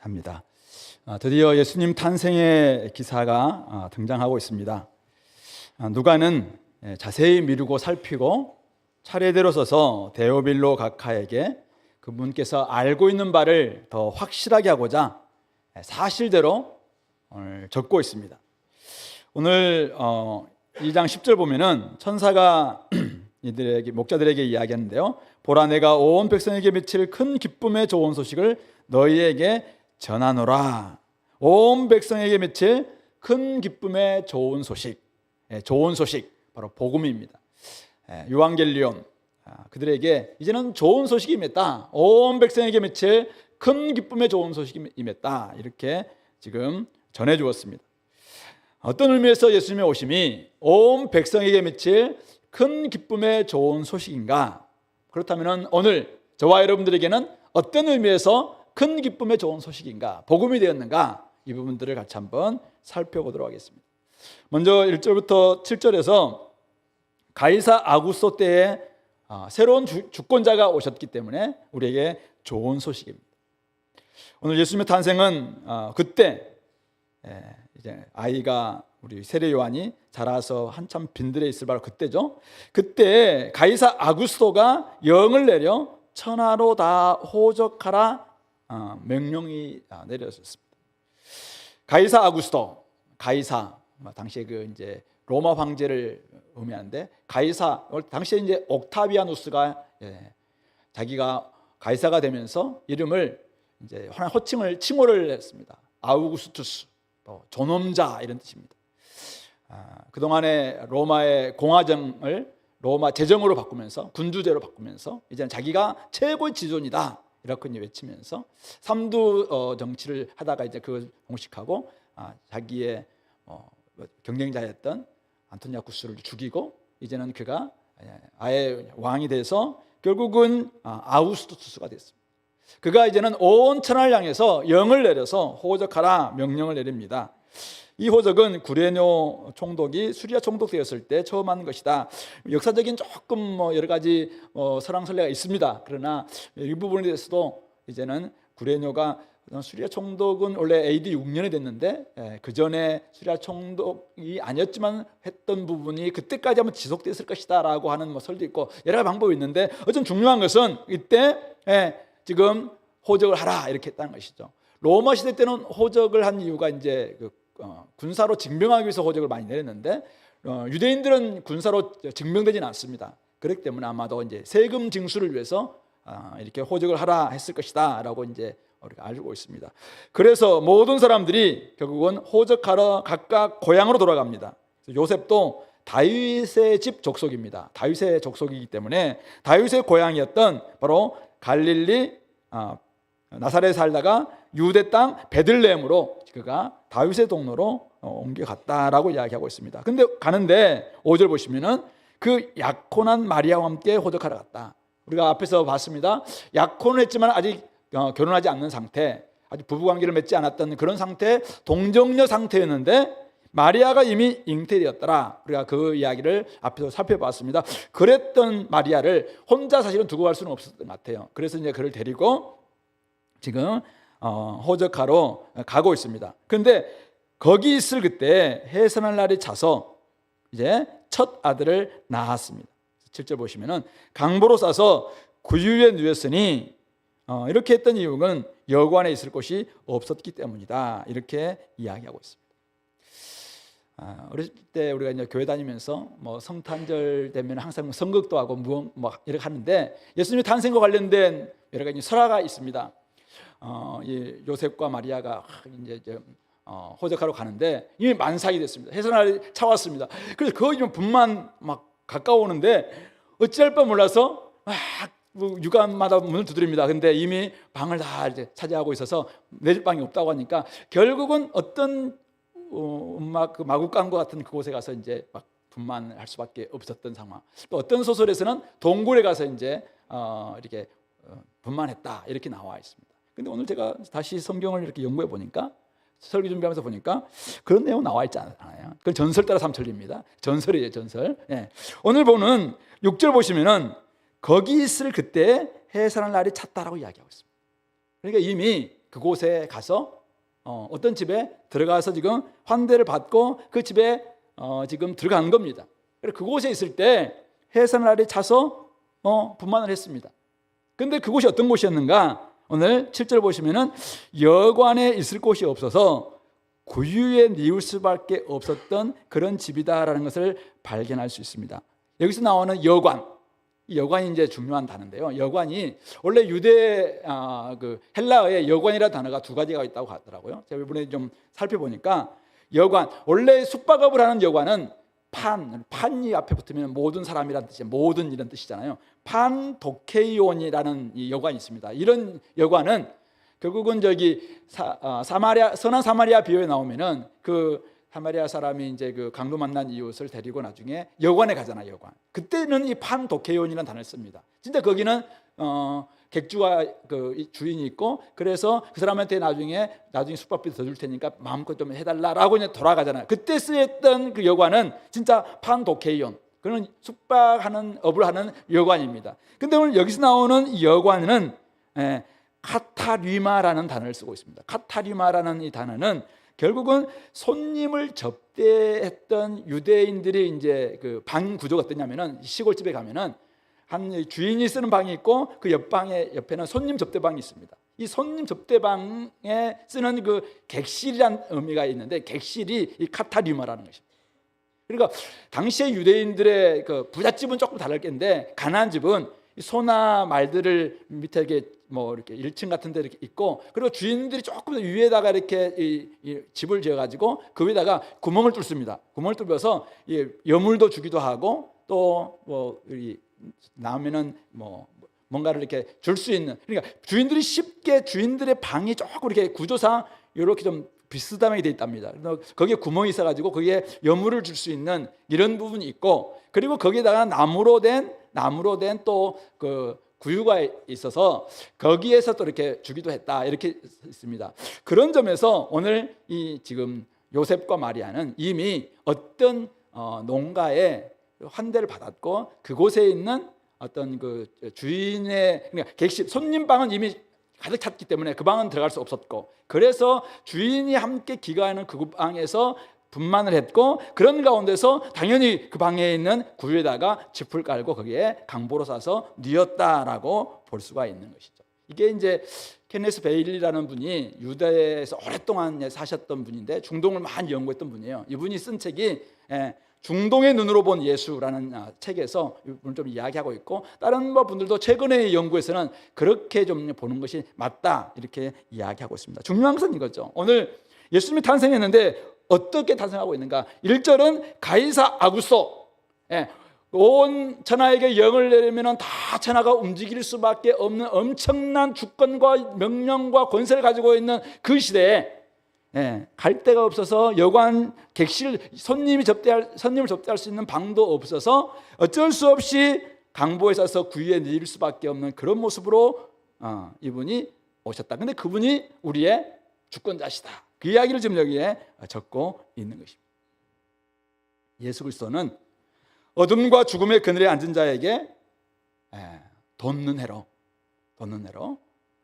합니다. 드디어 예수님 탄생의 기사가 등장하고 있습니다. 누가는 자세히 미루고 살피고 차례대로 써서 데오빌로 각하에게 그분께서 알고 있는 바를 더 확실하게 하고자 사실대로 오늘 적고 있습니다. 오늘 2장 10절 보면은 천사가 이들에게 목자들에게 이야기하는데요. 보라, 내가 온 백성에게 미칠 큰 기쁨의 좋은 소식을 너희에게 전하노라. 온 백성에게 미칠 큰 기쁨의 좋은 소식, 좋은 소식 바로 복음입니다. 요한겔리온, 그들에게 이제는 좋은 소식이 임했다. 온 백성에게 미칠 큰 기쁨의 좋은 소식이 임했다. 이렇게 지금 전해 주었습니다. 어떤 의미에서 예수님의 오심이 온 백성에게 미칠 큰 기쁨의 좋은 소식인가? 그렇다면 오늘 저와 여러분들에게는 어떤 의미에서 큰 기쁨의 좋은 소식인가? 복음이 되었는가? 이 부분들을 같이 한번 살펴보도록 하겠습니다. 먼저 1절부터 7절에서 가이사 아구스토 때에 새로운 주권자가 오셨기 때문에 우리에게 좋은 소식입니다. 오늘 예수님의 탄생은 그때 이제 아이가 우리 세례 요한이 자라서 한참 빈들에 있을 바로 그때죠. 그때 가이사 아구스토가 영을 내려 천하로 다 호적하라 명령이 내려졌습니다. 가이사 아구스토, 가이사 당시에 그 이제 로마 황제를 의미하는데 가이사 당시에 이제 옥타비아누스가 자기가 가이사가 되면서 이름을 이제 호칭을 칭호를 했습니다. 아우구스투스, 존엄자 이런 뜻입니다. 그동안에 로마의 공화정을 로마 제정으로 바꾸면서 군주제로 바꾸면서 이제는 자기가 최고의 지존이다 이렇게 외치면서 삼두 정치를 하다가 이제 그걸 공식하고 자기의 경쟁자였던 안토니아쿠스를 죽이고 이제는 그가 아예 왕이 돼서 결국은 아우구스투스가 됐습니다. 그가 이제는 온 천하를 향해서 영을 내려서 호적하라 명령을 내립니다. 이 호적은 구레뇨 총독이 수리아 총독 되었을 때 처음 한 것이다. 역사적인 조금 여러 가지 설왕설래가 있습니다. 그러나 이 부분에 대해서도 이제는 구레뇨가 수리아 총독은 원래 AD 6년에 됐는데 그 전에 수리아 총독이 아니었지만 했던 부분이 그때까지 한번 지속됐을 것이다 라고 하는 설도 있고 여러 가지 방법이 있는데 어쨌든 중요한 것은 이때 지금 호적을 하라 이렇게 했다는 것이죠. 로마 시대 때는 호적을 한 이유가 이제 군사로 징병하기 위해서 호적을 많이 내렸는데 유대인들은 군사로 징병되지는 않습니다. 그렇기 때문에 아마도 이제 세금 징수를 위해서 이렇게 호적을 하라 했을 것이다라고 이제 우리가 알고 있습니다. 그래서 모든 사람들이 결국은 호적하러 각각 고향으로 돌아갑니다. 요셉도 다윗의 집 족속입니다. 다윗의 족속이기 때문에 다윗의 고향이었던 바로 갈릴리 나사렛에 살다가 유대 땅 베들레헴으로 그가 다윗의 동로로 옮겨갔다라고 이야기하고 있습니다. 근데 가는데 5절 보시면은 그 약혼한 마리아와 함께 호적하러 갔다. 우리가 앞에서 봤습니다. 약혼을 했지만 아직 결혼하지 않는 상태, 아직 부부관계를 맺지 않았던 그런 상태, 동정녀 상태였는데 마리아가 이미 잉태되었더라. 우리가 그 이야기를 앞에서 살펴봤습니다. 그랬던 마리아를 혼자 사실은 두고 갈 수는 없었던 것 같아요. 그래서 이제 그를 데리고 지금 호적하러 가고 있습니다. 그런데 거기 있을 그때 해산할 날이 차서 이제 첫 아들을 낳았습니다. 7절 보시면은 강보로 싸서 구유에 누웠으니 이렇게 했던 이유는 여관에 있을 곳이 없었기 때문이다. 이렇게 이야기하고 있습니다. 어렸을 때 우리가 이제 교회 다니면서 성탄절 되면 항상 성극도 하고 이렇게 하는데 예수님의 탄생과 관련된 여러 가지 설화가 있습니다. 이 요셉과 마리아가 이제 호적하러 가는데 이미 만삭이 됐습니다. 해산날이 차왔습니다. 그래서 거의 분만 막 가까워오는데 어찌할 바 몰라서 육안마다 문을 두드립니다. 근데 이미 방을 다 이제 차지하고 있어서 내 집 방이 없다고 하니까 결국은 어떤 그 마구간과 같은 그곳에 가서 이제 막 분만할 수밖에 없었던 상황. 또 어떤 소설에서는 동굴에 가서 이제 이렇게 분만했다 이렇게 나와 있습니다. 근데 오늘 제가 다시 성경을 이렇게 연구해 보니까 설교 준비하면서 보니까 그런 내용 나와 있지 않아요. 그건 전설 따라 삼천리입니다. 전설이에요, 전설. 오늘 보는 6절 보시면은 거기 있을 그때 해산할 날이 찼다라고 이야기하고 있습니다. 그러니까 이미 그곳에 가서 어떤 집에 들어가서 지금 환대를 받고 그 집에 지금 들어가는 겁니다. 그래서 그곳에 있을 때 해산날이 차서 분만을 했습니다. 근데 그곳이 어떤 곳이었는가? 오늘 7절 보시면은 여관에 있을 곳이 없어서 구유에 뉘울 수밖에 없었던 그런 집이다라는 것을 발견할 수 있습니다. 여기서 나오는 여관, 이 여관이 이제 중요한 단어인데요. 여관이 원래 유대 그 헬라어에 여관이라는 단어가 두 가지가 있다고 하더라고요. 제가 이번에 좀 살펴보니까 여관, 원래 숙박업을 하는 여관은 판이 앞에 붙으면 모든 사람이라는 뜻이에요. 모든 이런 뜻이잖아요. 판도케이온이라는 이 여관이 있습니다. 이런 여관은 결국은 저기 사마리아, 선한 사마리아 비유에 나오면은 그 사마리아 사람이 이제 그 강도 만난 이웃을 데리고 나중에 여관에 가잖아요. 여관. 그때는 이 판도케이온이라는 단어를 씁니다. 진짜 거기는 객주가 그 주인이 있고, 그래서 그 사람한테 나중에 숙박비 더 줄 테니까 마음껏 좀 해달라라고 이제 돌아가잖아요. 그때 쓰였던 그 여관은 진짜 판도케이온, 그는 숙박하는 업을 하는 여관입니다. 근데 오늘 여기서 나오는 이 여관은 카타리마라는 단어를 쓰고 있습니다. 카타리마라는 이 단어는 결국은 손님을 접대했던 유대인들이 이제 그 방 구조가 어떠냐면은 시골집에 가면은 한 주인이 쓰는 방이 있고 그 옆에는 손님 접대방이 있습니다. 이 손님 접대방에 쓰는 그 객실이라는 의미가 있는데, 객실이 이 카타리마라는 것입니다. 그러니까 당시의 유대인들의 그 부잣집은 조금 다르겠는데, 가난한 집은 소나 말들을 밑에 이렇게 1층 같은 데 이렇게 있고, 그리고 주인들이 조금 더 위에다가 이렇게 이 집을 지어 가지고 그 위에다가 구멍을 뚫습니다. 구멍을 뚫어서 여물도 주기도 하고, 또 나오면은 뭔가를 이렇게 줄 수 있는, 그러니까 주인들이 쉽게, 주인들의 방이 조금 이렇게 구조상 이렇게 좀 비스듬하게 돼 있답니다. 거기에 구멍이 있어가지고 거기에 여물을 줄 수 있는 이런 부분이 있고, 그리고 거기에다가 나무로 된 또 그 구유가 있어서 거기에서 또 이렇게 주기도 했다, 이렇게 있습니다. 그런 점에서 오늘 이 지금 요셉과 마리아는 이미 어떤 농가에 환대를 받았고, 그곳에 있는 어떤 그 주인의, 그러니까 객실, 손님 방은 이미 가득 찼기 때문에 그 방은 들어갈 수 없었고, 그래서 주인이 함께 기거하는 그 방에서 분만을 했고, 그런 가운데서 당연히 그 방에 있는 구유에다가 짚을 깔고 거기에 강보로 싸서 뉘었다라고 볼 수가 있는 것이죠. 이게 이제 케네스 베일리라는 분이 유대에서 오랫동안 사셨던 분인데 중동을 많이 연구했던 분이에요. 이분이 쓴 책이 중동의 눈으로 본 예수라는 책에서 이분을 좀 이야기하고 있고, 다른 분들도 최근의 연구에서는 그렇게 좀 보는 것이 맞다, 이렇게 이야기하고 있습니다. 중요한 것은 이거죠. 오늘 예수님이 탄생했는데 어떻게 탄생하고 있는가? 1절은 가이사 아구스토, 온 천하에게 영을 내리면 다 천하가 움직일 수밖에 없는 엄청난 주권과 명령과 권세를 가지고 있는 그 시대에 갈 데가 없어서 여관, 객실, 손님을 접대할 수 있는 방도 없어서 어쩔 수 없이 강보에 싸서 구유에 뉘일 수밖에 없는 그런 모습으로 이분이 오셨다. 근데 그분이 우리의 주권자시다. 그 이야기를 지금 여기에 적고 있는 것입니다. 예수 그리스도는 어둠과 죽음의 그늘에 앉은 자에게 돋는 해로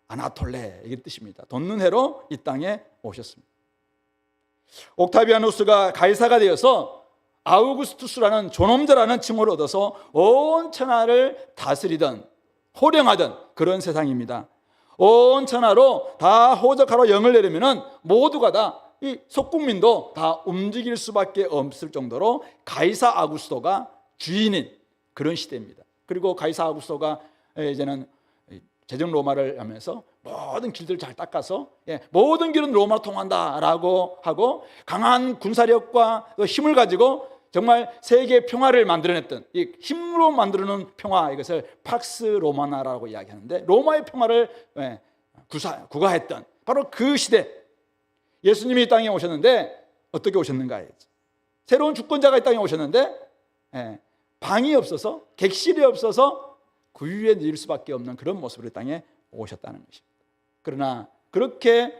아나톨레, 이게 뜻입니다. 돋는 해로 이 땅에 오셨습니다. 옥타비아누스가 가이사가 되어서 아우구스투스라는 존엄자라는 칭호를 얻어서 온 천하를 다스리던, 호령하던 그런 세상입니다. 온 천하로 다 호적하러 영을 내리면은 모두가 다, 이 속국민도 다 움직일 수밖에 없을 정도로 가이사 아구스토가 주인인 그런 시대입니다. 그리고 가이사 아구스토가 이제는 제정 로마를 하면서 모든 길들을 잘 닦아서 모든 길은 로마로 통한다라고 하고, 강한 군사력과 힘을 가지고 정말 세계 평화를 만들어냈던, 이 힘으로 만들어놓은 평화, 이것을 팍스 로마나라고 이야기하는데, 로마의 평화를 구가했던 바로 그 시대, 예수님이 이 땅에 오셨는데 어떻게 오셨는가? 새로운 주권자가 이 땅에 오셨는데 방이 없어서, 객실이 없어서 구유에 뉘일 수밖에 없는 그런 모습으로 이 땅에 오셨다는 것입니다. 그러나 그렇게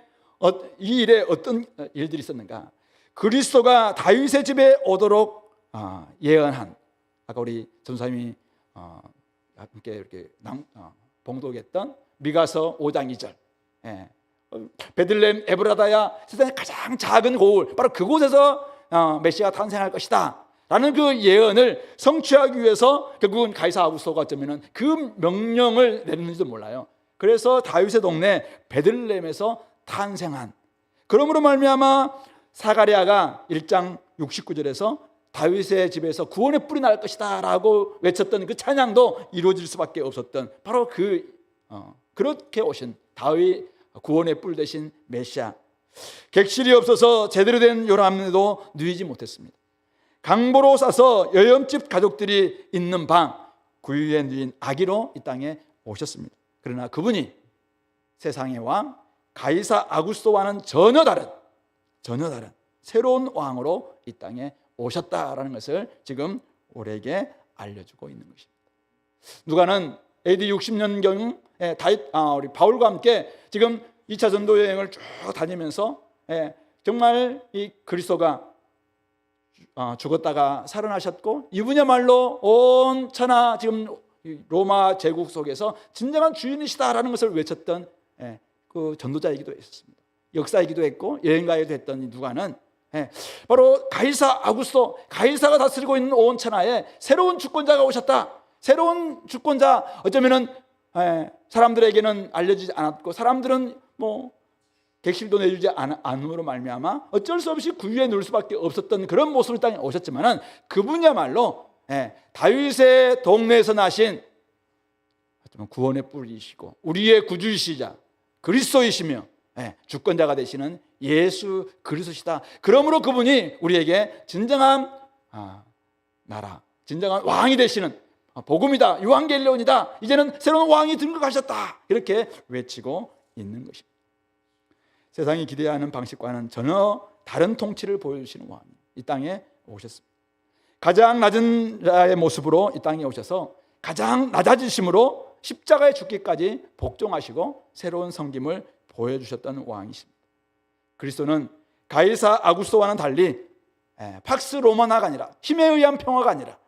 이 일에 어떤 일들이 있었는가? 그리스도가 다윗의 집에 오도록 예언한, 아까 우리 전사님이 함께 이렇게 봉독했던 미가서 5장 2절, 베들레헴 에브라다야, 세상의 가장 작은 고을, 바로 그곳에서 메시아가 탄생할 것이다 라는 그 예언을 성취하기 위해서 결국은 가이사 아구스토가 어쩌면 그 명령을 내렸는지도 몰라요. 그래서 다윗의 동네 베들레헴에서 탄생한, 그러므로 말미암아 사가랴가 1장 69절에서 다윗의 집에서 구원의 뿔이 날 것이다 라고 외쳤던 그 찬양도 이루어질 수밖에 없었던, 바로 그렇게 오신 다윗 구원의 뿔 되신 메시아. 객실이 없어서 제대로 된 요람에도 누이지 못했습니다. 강보로 싸서 여염집 가족들이 있는 방, 구유에 누인 아기로 이 땅에 오셨습니다. 그러나 그분이 세상의 왕 가이사 아구스토와는 전혀 다른 새로운 왕으로 이 땅에 오셨다라는 것을 지금 우리에게 알려주고 있는 것입니다. 누가는 AD 60년경 우리 바울과 함께 지금 2차 전도 여행을 쭉 다니면서 정말 이 그리스도가 죽었다가 살아나셨고 이분야말로 온 천하 지금 로마 제국 속에서 진정한 주인이시다라는 것을 외쳤던 그 전도자이기도 했습니다. 역사이기도 했고 여행가이기도 했던 누가는 바로 가이사 아구스토, 가이사가 다스리고 있는 온 천하에 새로운 주권자가 오셨다. 새로운 주권자, 어쩌면은 사람들에게는 알려지지 않았고 사람들은 객실도 내주지 않음으로 말미암아 어쩔 수 없이 구유에 누울 수밖에 없었던 그런 모습을 땅에 오셨지만은 그분야말로 다윗의 동네에서 나신 구원의 뿔이시고 우리의 구주이시자 그리스도이시며 주권자가 되시는 예수 그리스도시다. 그러므로 그분이 우리에게 진정한 나라, 진정한 왕이 되시는 복음이다, 유한겔리온이다, 이제는 새로운 왕이 등극하셨다, 이렇게 외치고 있는 것입니다. 세상이 기대하는 방식과는 전혀 다른 통치를 보여주시는 왕이 이 땅에 오셨습니다. 가장 낮은 자의 모습으로 이 땅에 오셔서 가장 낮아지심으로 십자가에 죽기까지 복종하시고 새로운 섬김을 보여주셨던 왕이십니다. 그리스도는 가이사 아구스토와는 달리 팍스 로마나가 아니라 힘에 의한 평화가 아니라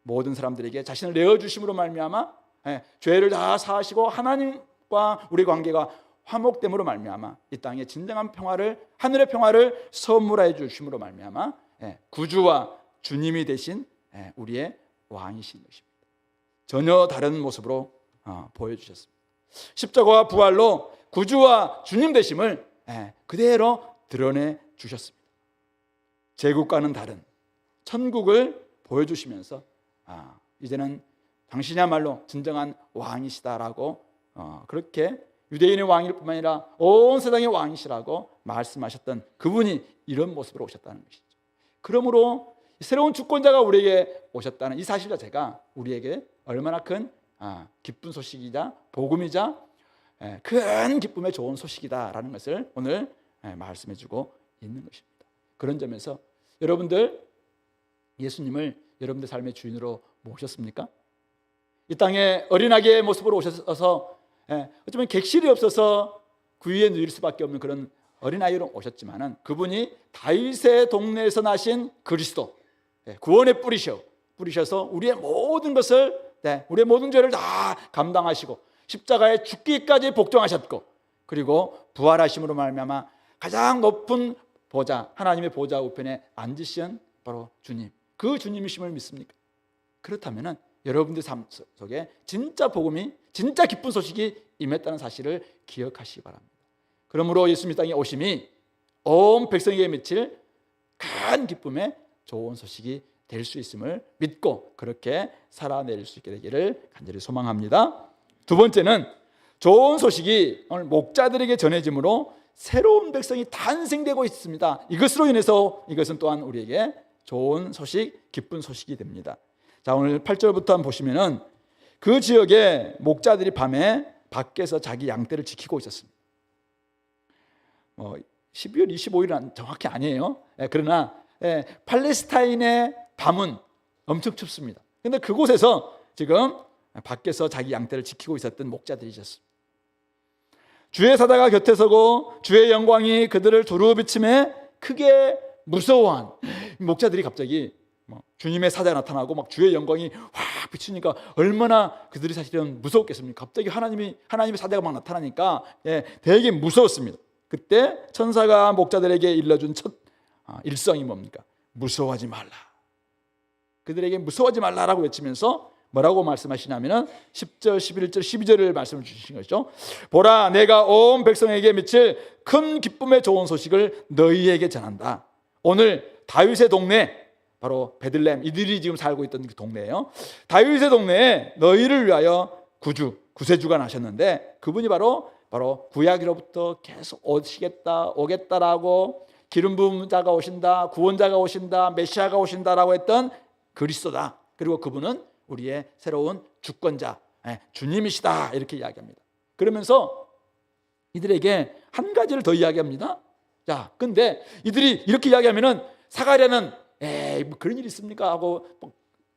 모든 사람들에게 자신을 내어주심으로 말미암아 죄를 다 사하시고 하나님과 우리 관계가 화목됨으로 말미암아 이 땅에 진정한 평화를, 하늘의 평화를 선물해 주심으로 말미암아 구주와 주님이 되신 우리의 왕이신 것입니다. 전혀 다른 모습으로 보여주셨습니다. 십자가와 부활로 구주와 주님 되심을 그대로 드러내 주셨습니다. 제국과는 다른 천국을 보여주시면서 이제는 당신이야말로 진정한 왕이시다라고 그렇게 유대인의 왕일 뿐만 아니라 온 세상의 왕이시라고 말씀하셨던 그분이 이런 모습으로 오셨다는 것이죠. 그러므로 새로운 주권자가 우리에게 오셨다는 이 사실 자체가 우리에게 얼마나 큰 기쁜 소식이자 복음이자 큰 기쁨의 좋은 소식이다라는 것을 오늘 말씀해 주고 있는 것입니다. 그런 점에서 여러분들 예수님을 여러분들 삶의 주인으로 모셨습니까? 이 땅에 어린아기의 모습으로 오셔서 어쩌면 객실이 없어서 구유에 누일 수밖에 없는 그런 어린아이로 오셨지만은 그분이 다윗의 동네에서 나신 그리스도, 구원의 뿌리셔서 우리의 모든 것을, 우리의 모든 죄를 다 감당하시고 십자가에 죽기까지 복종하셨고 그리고 부활하심으로 말미암아 가장 높은 보좌, 하나님의 보좌 우편에 앉으신 바로 주님, 그 주님이심을 믿습니까? 그렇다면은 여러분들 삶 속에 진짜 복음이, 진짜 기쁜 소식이 임했다는 사실을 기억하시기 바랍니다. 그러므로 예수님 땅에 오심이 온 백성에게 미칠 큰 기쁨의 좋은 소식이 될 수 있음을 믿고 그렇게 살아낼 수 있게 되기를 간절히 소망합니다. 두 번째는 좋은 소식이 오늘 목자들에게 전해짐으로 새로운 백성이 탄생되고 있습니다. 이것으로 인해서 이것은 또한 우리에게 좋은 소식, 기쁜 소식이 됩니다. 자, 오늘 8절부터 한번 보시면은 그 지역에 목자들이 밤에 밖에서 자기 양떼를 지키고 있었습니다. 12월 25일은 정확히 아니에요. 그러나 팔레스타인의 밤은 엄청 춥습니다. 그런데 그곳에서 지금 밖에서 자기 양떼를 지키고 있었던 목자들이셨습니다. 주의 사자가 곁에 서고 주의 영광이 그들을 두루 비침에 크게 무서워한 목자들이 갑자기 주님의 사자가 나타나고 막 주의 영광이 확 비추니까 얼마나 그들이 사실은 무서웠겠습니까? 갑자기 하나님의 사자가 막 나타나니까 되게 무서웠습니다. 그때 천사가 목자들에게 일러준 첫 일성이 뭡니까? 무서워하지 말라. 그들에게 무서워하지 말라라고 외치면서 뭐라고 말씀하시냐면은 10절, 11절, 12절을 말씀을 주신 것이죠. 보라, 내가 온 백성에게 미칠 큰 기쁨의 좋은 소식을 너희에게 전한다. 오늘 다윗의 동네, 바로 베들레헴, 이들이 지금 살고 있던 그 동네예요. 다윗의 동네에 너희를 위하여 구세주가 나셨는데, 그분이 바로 구약으로부터 계속 오겠다라고, 기름 부은 자가 오신다, 구원자가 오신다, 메시아가 오신다라고 했던 그리스도다. 그리고 그분은 우리의 새로운 주권자, 주님이시다, 이렇게 이야기합니다. 그러면서 이들에게 한 가지를 더 이야기합니다. 자, 근데 이들이 이렇게 이야기하면은 사가랴는 뭐 그런 일이 있습니까? 하고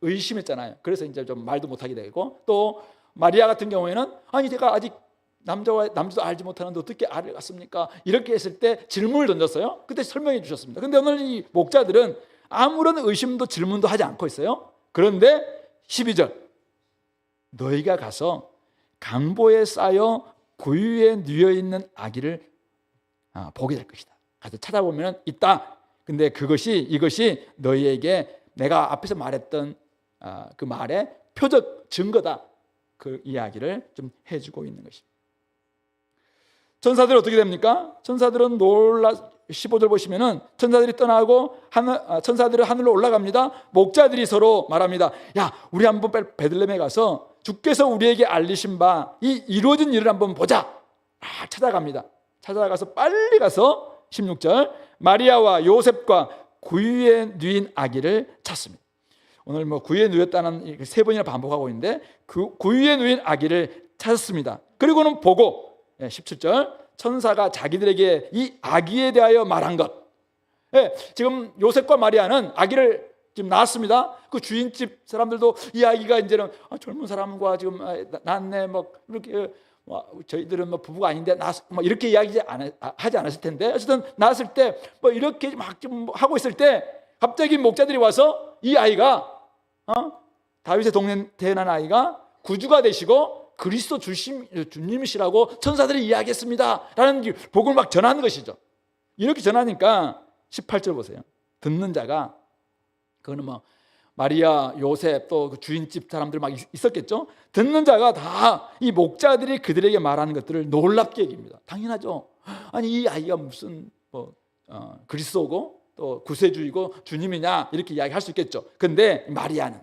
의심했잖아요. 그래서 이제 좀 말도 못하게 되고, 또 마리아 같은 경우에는 아니 제가 아직 남자도 알지 못하는데 어떻게 알았습니까? 이렇게 했을 때 질문을 던졌어요. 그때 설명해 주셨습니다. 근데 오늘 이 목자들은 아무런 의심도 질문도 하지 않고 있어요. 그런데 12절, 너희가 가서 강보에 쌓여 구유에 누워 있는 아기를 보게 될 것이다. 가서 찾아보면 있다. 근데 이것이 너희에게 내가 앞에서 말했던 그 말의 표적 증거다. 그 이야기를 좀 해주고 있는 것입니다. 천사들은 어떻게 됩니까? 천사들은 15절 보시면은 천사들이 떠나고 천사들은 하늘로 올라갑니다. 목자들이 서로 말합니다. 야, 우리 한번 베들레헴에 가서 주께서 우리에게 알리신 바 이 이루어진 일을 한번 보자. 찾아갑니다. 찾아가서 빨리 가서 16절, 마리아와 요셉과 구유에 누인 아기를 찾습니다. 오늘 구유에 누였다는 세 번이나 반복하고 있는데 그 구유에 누인 아기를 찾았습니다. 그리고는 보고 17절, 천사가 자기들에게 이 아기에 대하여 말한 것. 지금 요셉과 마리아는 아기를 지금 낳았습니다. 그 주인집 사람들도 이 아기가 이제는 젊은 사람과 지금 낳았네, 이렇게 저희들은 부부가 아닌데 이렇게 이야기 하지 않았을 텐데, 어쨌든 낳았을 때 이렇게 막 좀 하고 있을 때 갑자기 목자들이 와서 이 아이가 다윗의 동네에 태어난 아이가 구주가 되시고 그리스도 주님이시라고 천사들이 이야기했습니다 라는 복음을 막 전하는 것이죠. 이렇게 전하니까 18절 보세요. 듣는 자가, 그거는 마리아, 요셉, 또 그 주인집 사람들 막 있었겠죠. 듣는 자가 다 이 목자들이 그들에게 말하는 것들을 놀랍게 여깁니다. 당연하죠. 아니 이 아이가 무슨 그리스도고 또 구세주이고 주님이냐, 이렇게 이야기할 수 있겠죠. 근데 마리아는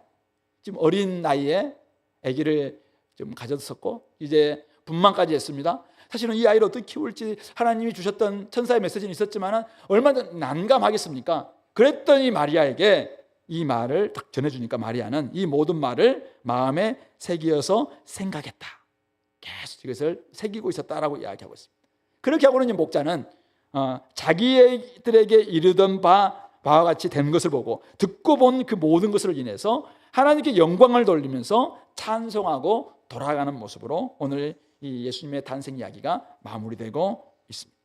지금 어린 나이에 아기를 좀 가졌었고 이제 분만까지 했습니다. 사실은 이 아이를 어떻게 키울지 하나님이 주셨던 천사의 메시지는 있었지만 얼마나 난감하겠습니까? 그랬더니 마리아에게 이 말을 딱 전해주니까 마리아는 이 모든 말을 마음에 새기어서 생각했다. 계속 이것을 새기고 있었다라고 이야기하고 있습니다. 그렇게 하고는 목자는 자기들에게 이르던 바와 같이 된 것을 보고 듣고 본 그 모든 것을 인해서 하나님께 영광을 돌리면서 찬송하고 돌아가는 모습으로 오늘 이 예수님의 탄생 이야기가 마무리되고 있습니다.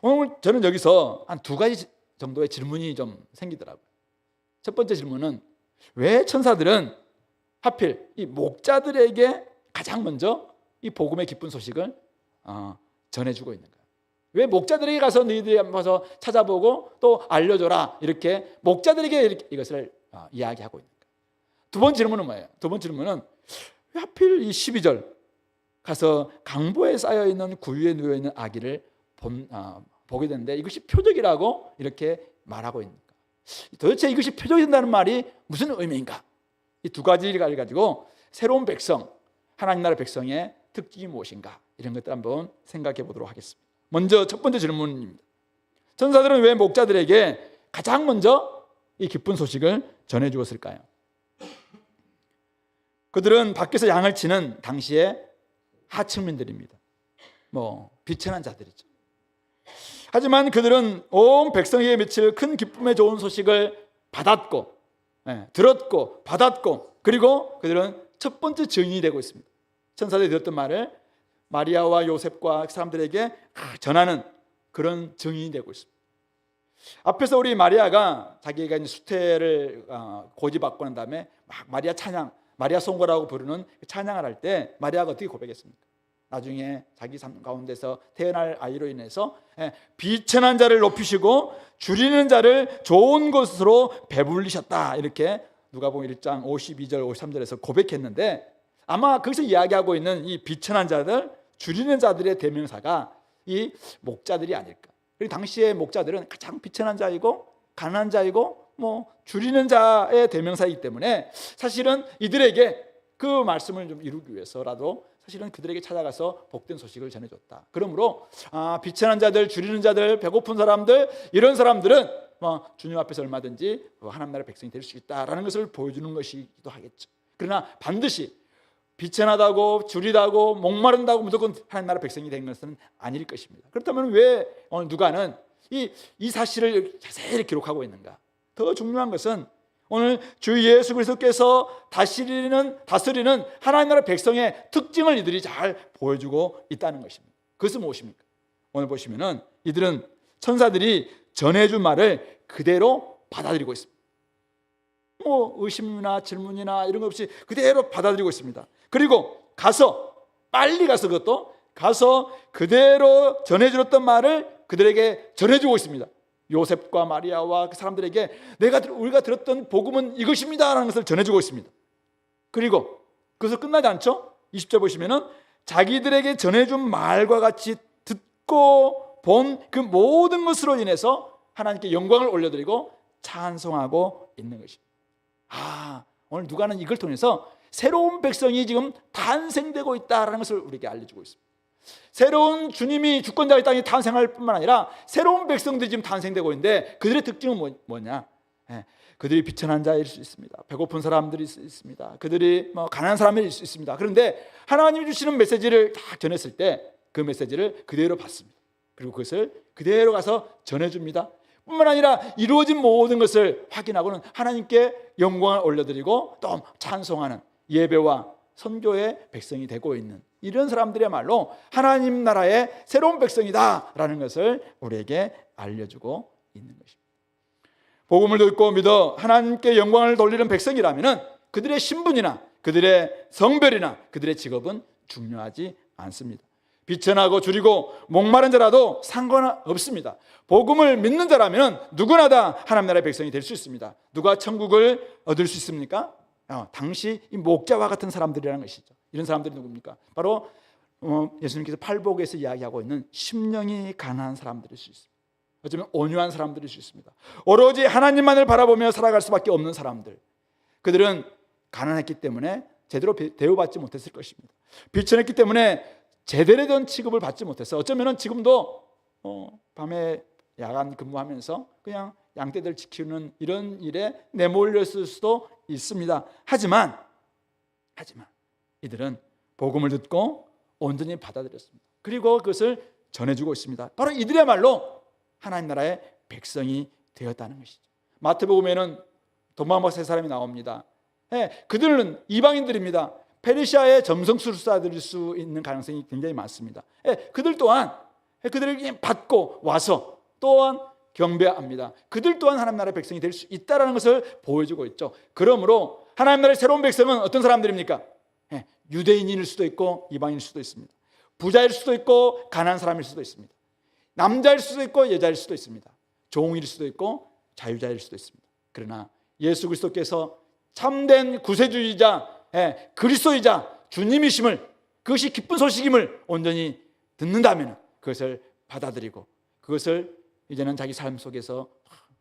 오늘 저는 여기서 한 두 가지 정도의 질문이 좀 생기더라고요. 첫 번째 질문은 왜 천사들은 하필 이 목자들에게 가장 먼저 이 복음의 기쁜 소식을 전해주고 있는가? 왜 목자들에게 가서 너희들이 가서 찾아보고 또 알려줘라, 이렇게 목자들에게 이것을 이야기하고 있는가? 두 번째 질문은 뭐예요? 두 번째 질문은 왜 하필 이 12절 가서 강보에 쌓여있는 구유에 누워있는 아기를 보게 되는데 이것이 표적이라고 이렇게 말하고 있는가? 도대체 이것이 표적이 된다는 말이 무슨 의미인가? 이 두 가지를 가지고 새로운 백성, 하나님 나라 백성의 특징이 무엇인가, 이런 것들 한번 생각해 보도록 하겠습니다. 먼저 첫 번째 질문입니다. 천사들은 왜 목자들에게 가장 먼저 이 기쁜 소식을 전해 주었을까요? 그들은 밖에서 양을 치는 당시의 하층민들입니다. 비천한 자들이죠. 하지만 그들은 온 백성에게 미칠 큰 기쁨의 좋은 소식을 받았고, 들었고, 받았고, 그리고 그들은 첫 번째 증인이 되고 있습니다. 천사들이 들었던 말을 마리아와 요셉과 사람들에게 전하는 그런 증인이 되고 있습니다. 앞에서 우리 마리아가 자기가 이제 수태를 고지받고 난 다음에 막 마리아 찬양, 마리아 송거라고 부르는 찬양을 할 때 마리아가 어떻게 고백했습니까? 나중에 자기 삶 가운데서 태어날 아이로 인해서 비천한 자를 높이시고 줄이는 자를 좋은 것으로 배불리셨다, 이렇게 누가복음 1장 52절 53절에서 고백했는데, 아마 거기서 이야기하고 있는 이 비천한 자들, 줄이는 자들의 대명사가 이 목자들이 아닐까. 그리고 당시의 목자들은 가장 비천한 자이고 가난한 자이고 줄이는 자의 대명사이기 때문에 사실은 이들에게 그 말씀을 좀 이루기 위해서라도 사실은 그들에게 찾아가서 복된 소식을 전해줬다. 그러므로 비천한 자들, 줄이는 자들, 배고픈 사람들, 이런 사람들은 주님 앞에서 얼마든지 하나님 나라의 백성이 될 수 있다라는 것을 보여주는 것이기도 하겠죠. 그러나 반드시 비천하다고 줄이다고 목마른다고 무조건 하나님 나라 백성이 된 것은 아닐 것입니다. 그렇다면 왜 오늘 누가는 이 사실을 자세히 기록하고 있는가? 더 중요한 것은 오늘 주 예수 그리스도께서 다스리는 하나님 나라 백성의 특징을 이들이 잘 보여주고 있다는 것입니다. 그것은 무엇입니까? 오늘 보시면은 이들은 천사들이 전해준 말을 그대로 받아들이고 있습니다. 의심이나 질문이나 이런 것 없이 그대로 받아들이고 있습니다. 그리고 빨리 가서 그것도 가서 그대로 전해주었던 말을 그들에게 전해주고 있습니다. 요셉과 마리아와 그 사람들에게 우리가 들었던 복음은 이것입니다 라는 것을 전해주고 있습니다. 그리고 그것을 끝나지 않죠? 20절 보시면은 자기들에게 전해준 말과 같이 듣고 본 그 모든 것으로 인해서 하나님께 영광을 올려드리고 찬송하고 있는 것입니다. 오늘 누가는 이걸 통해서 새로운 백성이 지금 탄생되고 있다는 것을 우리에게 알려주고 있습니다. 새로운 주님이 주권자의 땅에 탄생할 뿐만 아니라 새로운 백성들이 지금 탄생되고 있는데 그들의 특징은 뭐냐? 그들이 비천한 자일 수 있습니다. 배고픈 사람들이 있습니다. 그들이 가난한 사람일 수 있습니다. 그런데 하나님이 주시는 메시지를 딱 전했을 때 그 메시지를 그대로 받습니다. 그리고 그것을 그대로 가서 전해줍니다. 뿐만 아니라 이루어진 모든 것을 확인하고는 하나님께 영광을 올려드리고 또 찬송하는 예배와 선교의 백성이 되고 있는 이런 사람들이야말로 하나님 나라의 새로운 백성이다라는 것을 우리에게 알려주고 있는 것입니다. 복음을 듣고 믿어 하나님께 영광을 돌리는 백성이라면 그들의 신분이나 그들의 성별이나 그들의 직업은 중요하지 않습니다. 비천하고 줄이고 목마른 자라도 상관없습니다. 복음을 믿는 자라면 누구나 다 하나님 나라의 백성이 될 수 있습니다. 누가 천국을 얻을 수 있습니까? 당시 이 목자와 같은 사람들이라는 것이죠. 이런 사람들이 누굽니까? 바로 예수님께서 팔복에서 이야기하고 있는 심령이 가난한 사람들일 수 있습니다. 어쩌면 온유한 사람들일 수 있습니다. 오로지 하나님만을 바라보며 살아갈 수밖에 없는 사람들. 그들은 가난했기 때문에 제대로 대우받지 못했을 것입니다. 비천했기 때문에 제대로 된 취급을 받지 못했어요. 어쩌면 지금도 밤에 야간 근무하면서 그냥 양떼들 지키는 이런 일에 내몰렸을 수도 있습니다. 하지만 이들은 복음을 듣고 온전히 받아들였습니다. 그리고 그것을 전해주고 있습니다. 바로 이들이야말로 하나님 나라의 백성이 되었다는 것이죠. 마태복음에는 도마마 세 사람이 나옵니다. 그들은 이방인들입니다. 페르시아의 점성술사들일 수 있는 가능성이 굉장히 많습니다. 그들 또한 그들을 받고 와서 또한 경배합니다. 그들 또한 하나님 나라의 백성이 될 수 있다는 것을 보여주고 있죠. 그러므로 하나님 나라의 새로운 백성은 어떤 사람들입니까? 유대인일 수도 있고 이방인일 수도 있습니다. 부자일 수도 있고 가난한 사람일 수도 있습니다. 남자일 수도 있고 여자일 수도 있습니다. 종일 수도 있고 자유자일 수도 있습니다. 그러나 예수 그리스도께서 참된 구세주이자 그리스도이자 주님이심을, 그것이 기쁜 소식임을 온전히 듣는다면 그것을 받아들이고 그것을 이제는 자기 삶 속에서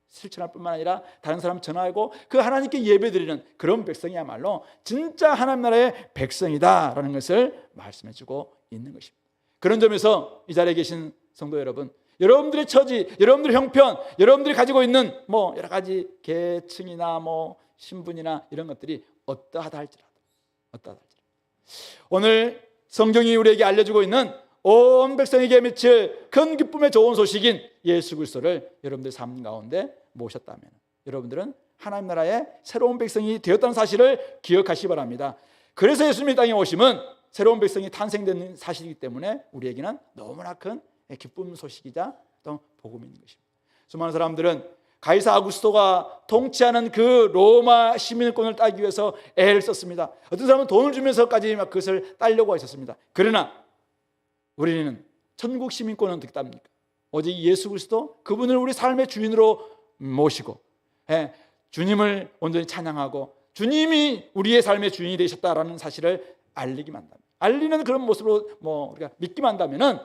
실천할 뿐만 아니라 다른 사람 전하고 그 하나님께 예배드리는 그런 백성이야말로 진짜 하나님 나라의 백성이다라는 것을 말씀해주고 있는 것입니다. 그런 점에서 이 자리에 계신 성도 여러분, 여러분들의 처지, 여러분들의 형편, 여러분들이 가지고 있는 여러 가지 계층이나 신분이나 이런 것들이 어떠하다 할지라도 오늘 성경이 우리에게 알려주고 있는 온 백성에게 미칠 큰 기쁨의 좋은 소식인 예수 그리스도를 여러분들 삶 가운데 모셨다면 여러분들은 하나님 나라의 새로운 백성이 되었다는 사실을 기억하시기 바랍니다. 그래서 예수님이 땅에 오심은 새로운 백성이 탄생되는 사실이기 때문에 우리에게는 너무나 큰 기쁨 소식이자 또 복음인 것입니다. 수많은 사람들은 가이사 아구스토가 통치하는 그 로마 시민권을 따기 위해서 애를 썼습니다. 어떤 사람은 돈을 주면서까지 막 그것을 따려고 했었습니다. 그러나 우리는 천국 시민권은 어떻게 땁니까? 오직 예수 그리스도, 그분을 우리 삶의 주인으로 모시고 주님을 온전히 찬양하고 주님이 우리의 삶의 주인이 되셨다라는 사실을 알리기만 한다면, 알리는 그런 모습으로 우리가 믿기만 한다면은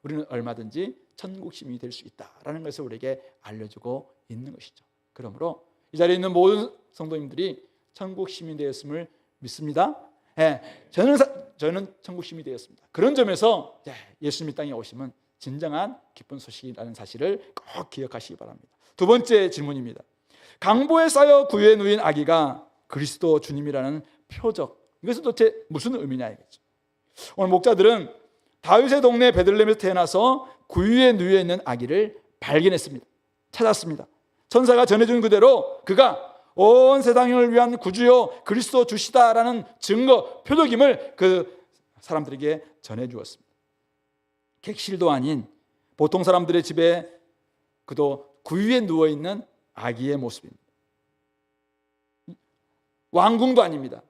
우리는 얼마든지 천국 시민이 될 수 있다라는 것을 우리에게 알려주고 있는 것이죠. 그러므로 이 자리에 있는 모든 성도님들이 천국 시민 되었음을 믿습니다. 저는 천국 시민이 되었습니다. 그런 점에서 예수님이 땅에 오시면 진정한 기쁜 소식이라는 사실을 꼭 기억하시기 바랍니다. 두 번째 질문입니다. 강보에 쌓여 구유에 누인 아기가 그리스도 주님이라는 표적, 이것은 도대체 무슨 의미냐 이거죠. 오늘 목자들은 다윗의 동네 베들레헴에서 태어나서 구유에 누워 있는 아기를 발견했습니다. 찾았습니다. 천사가 전해준 그대로 그가 온 세상을 위한 구주요 그리스도 주시다라는 증거, 표적임을 그 사람들에게 전해주었습니다. 객실도 아닌 보통 사람들의 집에 그도 구유에 누워있는 아기의 모습입니다. 왕궁도 아닙니다.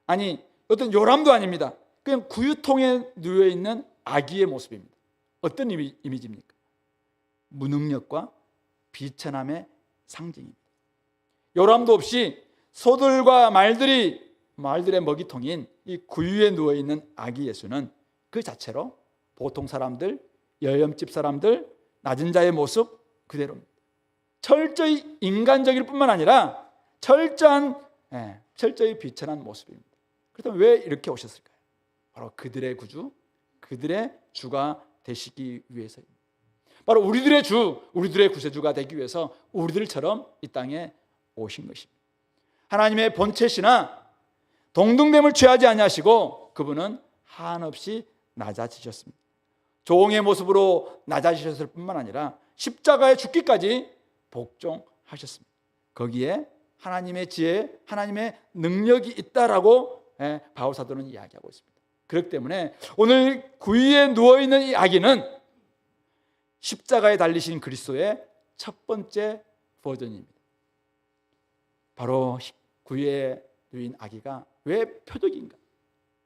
아니 어떤 요람도 아닙니다. 그냥 구유통에 누워있는 아기의 모습입니다. 어떤 이미지입니까? 무능력과 비천함의 상징입니다. 요람도 없이 소들과 말들의 먹이통인 이 구유에 누워있는 아기 예수는 그 자체로 보통 사람들, 여염집 사람들, 낮은 자의 모습 그대로입니다. 철저히 인간적일 뿐만 아니라 철저히 비천한 모습입니다. 그렇다면 왜 이렇게 오셨을까요? 바로 그들의 구주, 그들의 주가 되시기 위해서입니다. 바로 우리들의 주, 우리들의 구세주가 되기 위해서 우리들처럼 이 땅에 오신 것입니다. 하나님의 본체시나 동등됨을 취하지 아니하시고 그분은 한없이 낮아지셨습니다. 종의 모습으로 낮아지셨을 뿐만 아니라 십자가에 죽기까지 복종하셨습니다. 거기에 하나님의 지혜, 하나님의 능력이 있다라고 바울 사도는 이야기하고 있습니다. 그렇기 때문에 오늘 구유에 누워있는 이 아기는 십자가에 달리신 그리스도의 첫 번째 버전입니다. 바로 구유에 누인 아기가 왜 표적인가?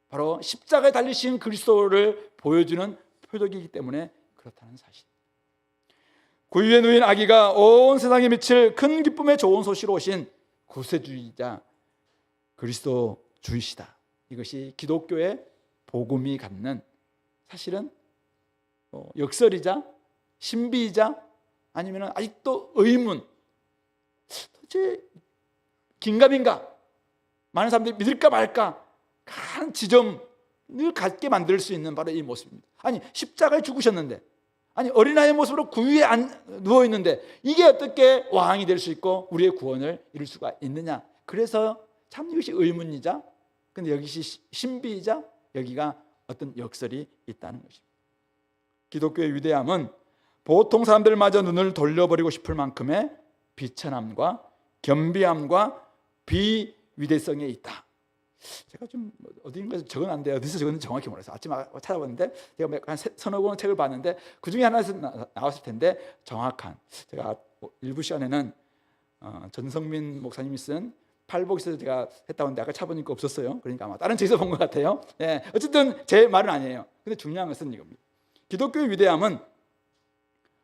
바로 십자가에 달리신 그리스도를 보여주는 표적이기 때문에 그렇다는 사실. 구유에 누인 아기가 온 세상에 미칠 큰 기쁨의 좋은 소식으로 오신 구세주이자 그리스도 주이시다. 이것이 기독교의 복음이 갖는 사실은 역설이자 신비이자 아니면 아직도 의문, 도대체 긴가민가, 많은 사람들이 믿을까 말까 한 지점을 갖게 만들 수 있는 바로 이 모습입니다. 아니 십자가에 죽으셨는데, 아니 어린아이의 모습으로 구유에 누워있는데 이게 어떻게 왕이 될 수 있고 우리의 구원을 이룰 수가 있느냐. 그래서 참 이것이 의문이자, 근데 여기시 신비이자 여기가 어떤 역설이 있다는 것입니다. 기독교의 위대함은 보통 사람들마저 눈을 돌려버리고 싶을 만큼의 비천함과 겸비함과 비위대성에 있다. 제가 좀 어딘가에서 적어놨는데 어디서 적었는지 정확히 모르겠어요. 아침에 찾아봤는데 제가 한 서너 권 책을 봤는데 그 중에 하나에서 나왔을 텐데 정확한, 제가 일부 시간에는 전성민 목사님이 쓴 팔복에서 제가 했다고 하는데 아까 찾아보니까 없었어요. 그러니까 아마 다른 책에서 본 것 같아요. 어쨌든 제 말은 아니에요. 근데 중요한 것은 이겁니다. 기독교의 위대함은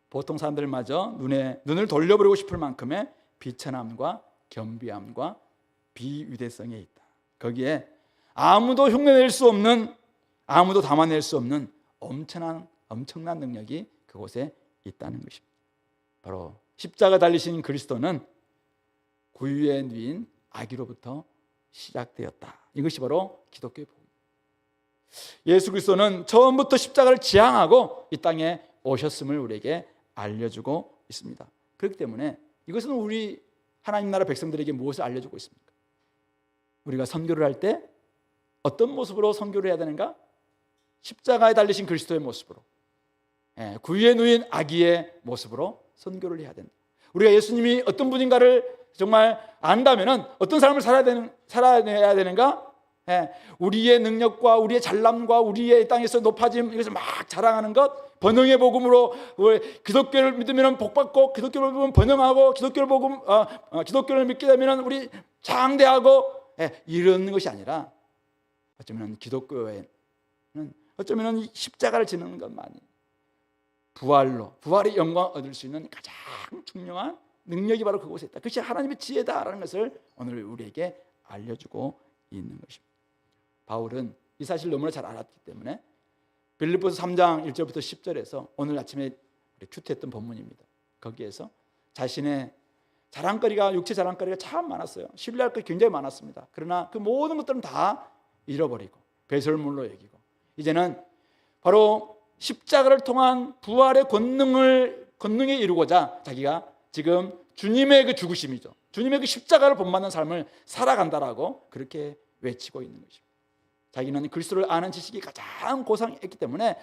보통 사람들마저 눈을 돌려버리고 싶을 만큼의 비천함과 겸비함과 비위대성에 있다. 거기에 아무도 흉내낼 수 없는, 아무도 담아낼 수 없는 엄청난 능력이 그곳에 있다는 것입니다. 바로 십자가 달리신 그리스도는 구유에 누인 아기로부터 시작되었다. 이것이 바로 기독교의 복음입니다. 예수 그리스도는 처음부터 십자가를 지향하고 이 땅에 오셨음을 우리에게 알려주고 있습니다. 그렇기 때문에 이것은 우리 하나님 나라 백성들에게 무엇을 알려주고 있습니까? 우리가 선교를 할 때 어떤 모습으로 선교를 해야 되는가? 십자가에 달리신 그리스도의 모습으로, 구유에 누인 아기의 모습으로 선교를 해야 된다. 우리가 예수님이 어떤 분인가를 정말 안다면은 어떤 삶을 살아야 되는가? 우리의 능력과 우리의 잘남과 우리의 땅에서 높아짐, 이것을 막 자랑하는 것, 번영의 복음으로 기독교를 믿으면 복받고, 기독교를 믿으면 번영하고, 기독교를 믿게 되면 우리 장대하고, 이런 것이 아니라 어쩌면 기독교에는 어쩌면 십자가를 지는 것만이 부활의 영광 얻을 수 있는 가장 중요한 능력이 바로 그곳에 있다. 그것이 하나님의 지혜다라는 것을 오늘 우리에게 알려주고 있는 것입니다. 바울은 이 사실을 너무나 잘 알았기 때문에 빌립보서 3장 1절부터 10절에서 오늘 아침에 큐트했던 본문입니다. 거기에서 자신의 자랑거리가, 육체 자랑거리가 참 많았어요. 신뢰할 것이 굉장히 많았습니다. 그러나 그 모든 것들은 다 잃어버리고 배설물로 여기고 이제는 바로 십자가를 통한 부활의 권능에 이루고자 자기가 지금 주님의 그 죽으심이죠, 주님의 그 십자가를 본받는 삶을 살아간다라고 그렇게 외치고 있는 것입니다. 자기는 그리스도를 아는 지식이 가장 고상했기 때문에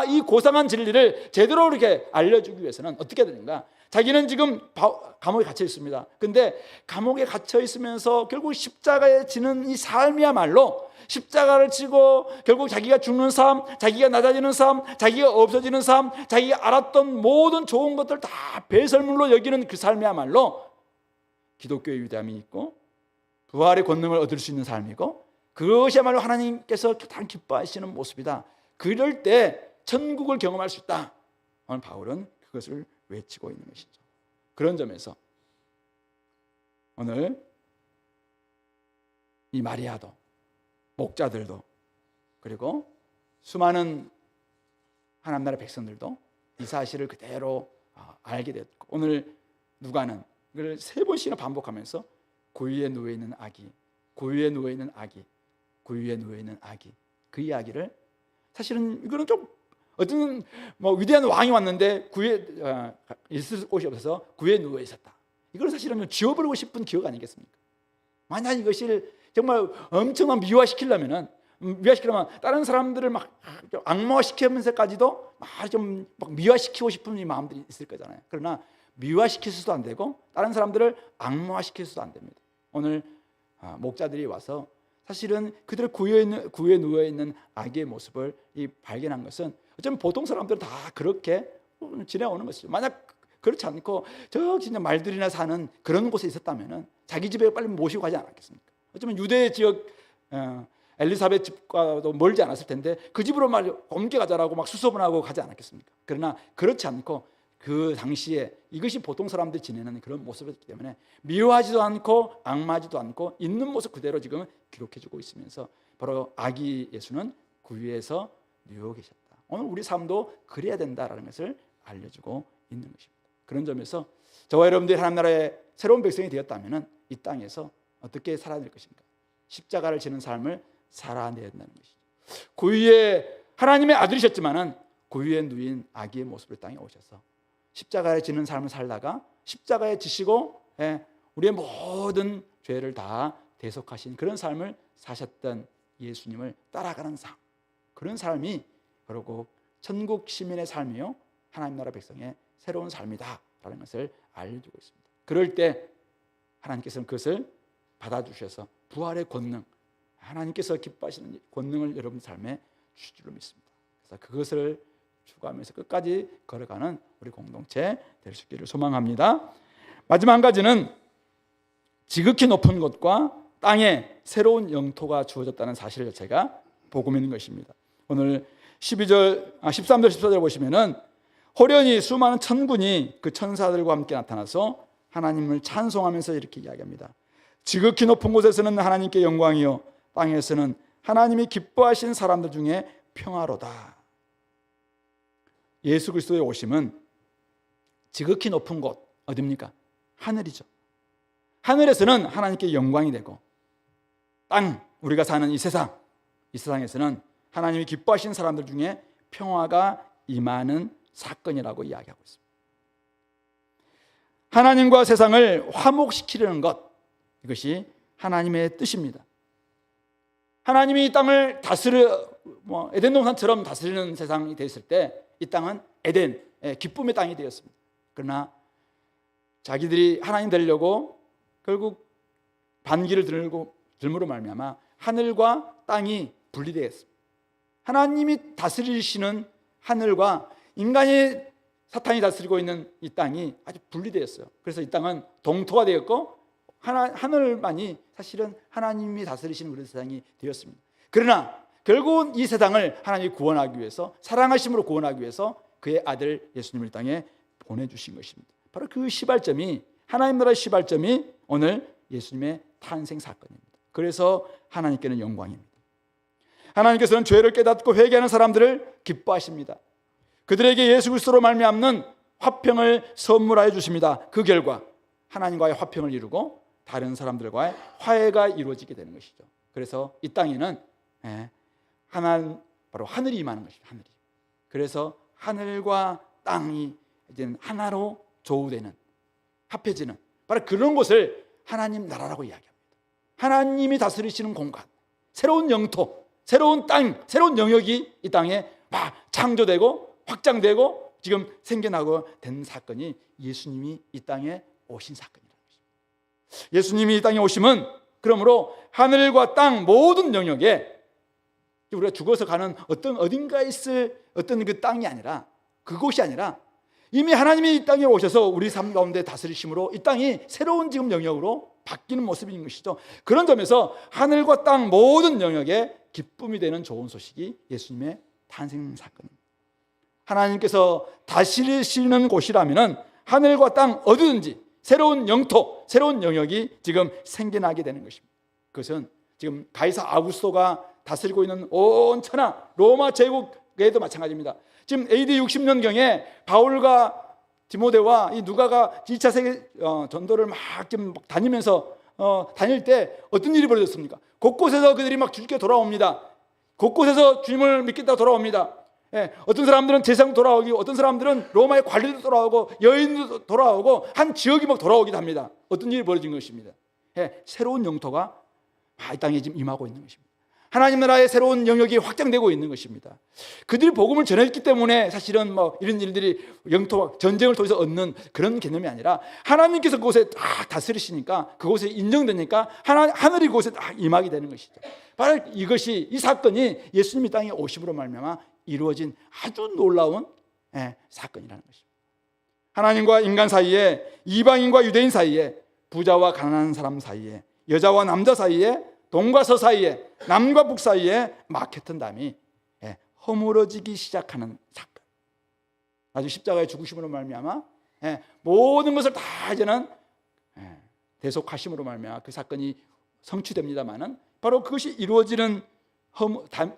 이 고상한 진리를 제대로 이렇게 알려주기 위해서는 어떻게 해야 되는가? 자기는 지금 감옥에 갇혀 있습니다. 근데 감옥에 갇혀 있으면서 결국 십자가에 지는 이 삶이야말로, 십자가를 지고 결국 자기가 죽는 삶, 자기가 낮아지는 삶, 자기가 없어지는 삶, 자기가 알았던 모든 좋은 것들 다 배설물로 여기는 그 삶이야말로 기독교의 위대함이 있고 부활의 권능을 얻을 수 있는 삶이고, 그것이야말로 하나님께서 가장 기뻐하시는 모습이다. 그럴 때 천국을 경험할 수 있다. 오늘 바울은 그것을 외치고 있는 것이죠. 그런 점에서 오늘 이 마리아도, 목자들도, 그리고 수많은 하나님 나라 백성들도 이 사실을 그대로 알게 됐고, 오늘 누가는 이걸 3번씩이나 반복하면서 고유에 누워있는 아기, 고유에 누워있는 아기, 고유에 누워있는 아기, 그 이야기를, 사실은 이거는 좀 어떤 위대한 왕이 왔는데 구에 있을 곳이 없어서 구에 누워 있었다, 이건 사실은 지워버리고 싶은 기억 아니겠습니까? 만약 이것을 정말 엄청난 미화시키려면 다른 사람들을 막 악마화시키면서까지도 막 미화시키고 싶은 이 마음들이 있을 거잖아요. 그러나 미화시킬 수도 안 되고 다른 사람들을 악마화시킬 수도 안 됩니다. 오늘 목자들이 와서 사실은 그들의 구에 누워있는 아기의 모습을 발견한 것은 어쩌면 보통 사람들은 다 그렇게 지내오는 것이죠. 만약 그렇지 않고 저 진짜 말들이나 사는 그런 곳에 있었다면 자기 집에 빨리 모시고 가지 않았겠습니까? 어쩌면 유대 지역 엘리사벳 집과도 멀지 않았을 텐데 그 집으로 옮겨가자라고 막 수소문하고 가지 않았겠습니까? 그러나 그렇지 않고 그 당시에 이것이 보통 사람들이 지내는 그런 모습이었기 때문에 미워하지도 않고 악마하지도 않고 있는 모습 그대로 지금 기록해주고 있으면서 바로 아기 예수는 구유에서 누워 계셨다. 오늘 우리 삶도 그래야 된다라는 것을 알려주고 있는 것입니다. 그런 점에서 저와 여러분들이 하나님 나라의 새로운 백성이 되었다면 이 땅에서 어떻게 살아야 될 것인가? 십자가를 지는 삶을 살아내야 된다는 것이죠. 구유에 하나님의 아들이셨지만은 구유에 누인 아기의 모습을 땅에 오셔서 십자가에 지는 삶을 살다가 십자가에 지시고 우리의 모든 죄를 다 대속하신 그런 삶을 사셨던 예수님을 따라가는 삶, 그런 삶이 바로 천국 시민의 삶이요 하나님 나라 백성의 새로운 삶이다라는 것을 알려주고 있습니다. 그럴 때 하나님께서는 그것을 받아주셔서 부활의 권능, 하나님께서 기뻐하시는 권능을 여러분 삶에 주실 줄로 믿습니다. 그래서 그것을 추구하면서 끝까지 걸어가는 우리 공동체 될 수 있기를 소망합니다. 마지막 한 가지는 지극히 높은 곳과 땅에 새로운 영토가 주어졌다는 사실 자체가 복음인 것입니다. 오늘 13절 14절 보시면은 호련히 수많은 천군이 그 천사들과 함께 나타나서 하나님을 찬송하면서 이렇게 이야기합니다. 지극히 높은 곳에서는 하나님께 영광이요 땅에서는 하나님이 기뻐하신 사람들 중에 평화로다. 예수 그리스도의 오심은 지극히 높은 곳, 어디입니까? 하늘이죠. 하늘에서는 하나님께 영광이 되고 땅, 우리가 사는 이 세상에서는 하나님이 기뻐하신 사람들 중에 평화가 임하는 사건이라고 이야기하고 있습니다. 하나님과 세상을 화목시키려는 것, 이것이 하나님의 뜻입니다. 하나님이 이 땅을 에덴 동산처럼 다스리는 세상이 되었을 때 이 땅은 에덴, 기쁨의 땅이 되었습니다. 그러나 자기들이 하나님 되려고 결국 반기를 들므로 말미암아 하늘과 땅이 분리되었습니다. 하나님이 다스리시는 하늘과 인간이 사탄이 다스리고 있는 이 땅이 아주 분리되었어요. 그래서 이 땅은 동토가 되었고 하늘만이 사실은 하나님이 다스리시는 그런 세상이 되었습니다. 그러나 결국은 이 세상을 하나님이 구원하기 위해서, 사랑하심으로 구원하기 위해서 그의 아들 예수님을 땅에 보내주신 것입니다. 바로 그 시발점이, 하나님 나라의 시발점이 오늘 예수님의 탄생 사건입니다. 그래서 하나님께는 영광입니다. 하나님께서는 죄를 깨닫고 회개하는 사람들을 기뻐하십니다. 그들에게 예수 그리스도로 말미암는 화평을 선물하여 주십니다. 그 결과 하나님과의 화평을 이루고 다른 사람들과의 화해가 이루어지게 되는 것이죠. 그래서 이 땅에는 바로 하늘이 임하는 것입니다. 하늘이. 그래서 하늘과 땅이 이제는 하나로 조우되는, 합해지는 바로 그런 곳을 하나님 나라라고 이야기합니다. 하나님이 다스리시는 공간, 새로운 영토, 새로운 땅, 새로운 영역이 이 땅에 막 창조되고 확장되고 지금 생겨나고 된 사건이 예수님이 이 땅에 오신 사건이라는 것입니다. 예수님이 이 땅에 오심은 그러므로 하늘과 땅 모든 영역에 우리가 죽어서 가는 어딘가에 있을 어떤 그 땅이 아니라, 그곳이 아니라 이미 하나님이 이 땅에 오셔서 우리 삶 가운데 다스리심으로 이 땅이 새로운 지금 영역으로 바뀌는 모습인 것이죠. 그런 점에서 하늘과 땅 모든 영역에 기쁨이 되는 좋은 소식이 예수님의 탄생 사건입니다. 하나님께서 다스리시는 곳이라면 하늘과 땅 어디든지 새로운 영토, 새로운 영역이 지금 생겨나게 되는 것입니다. 그것은 지금 가이사 아구스토가 다스리고 있는 온 천하 로마 제국에도 마찬가지입니다. 지금 AD 60년경에 바울과 디모데와 이 누가가 2차 세계 전도를 막 지금 다니면서 다닐 때 어떤 일이 벌어졌습니까? 곳곳에서 그들이 막 주님께 돌아옵니다. 곳곳에서 주님을 믿겠다고 돌아옵니다. 어떤 사람들은 제사장 돌아오고, 어떤 사람들은 로마의 관리도 돌아오고, 여인도 돌아오고, 한 지역이 막 돌아오기도 합니다. 어떤 일이 벌어진 것입니다. 새로운 영토가 이 땅에 지금 임하고 있는 것입니다. 하나님 나라의 새로운 영역이 확장되고 있는 것입니다. 그들이 복음을 전했기 때문에 사실은 이런 일들이 영토와 전쟁을 통해서 얻는 그런 개념이 아니라 하나님께서 그곳에 딱 다스리시니까, 그곳에 인정되니까 하늘이 그곳에 딱 임하게 되는 것이죠. 바로 이것이, 이 사건이 예수님이 땅에 오심으로 말미암아 이루어진 아주 놀라운 사건이라는 것입니다. 하나님과 인간 사이에, 이방인과 유대인 사이에, 부자와 가난한 사람 사이에, 여자와 남자 사이에, 동과 서 사이에, 남과 북 사이에 막혔던 담이 허물어지기 시작하는 사건. 아주 십자가의 죽으심으로 말미암아 모든 것을 다 이제는 대속하심으로 말미암아 그 사건이 성취됩니다만은 바로 그것이 이루어지는,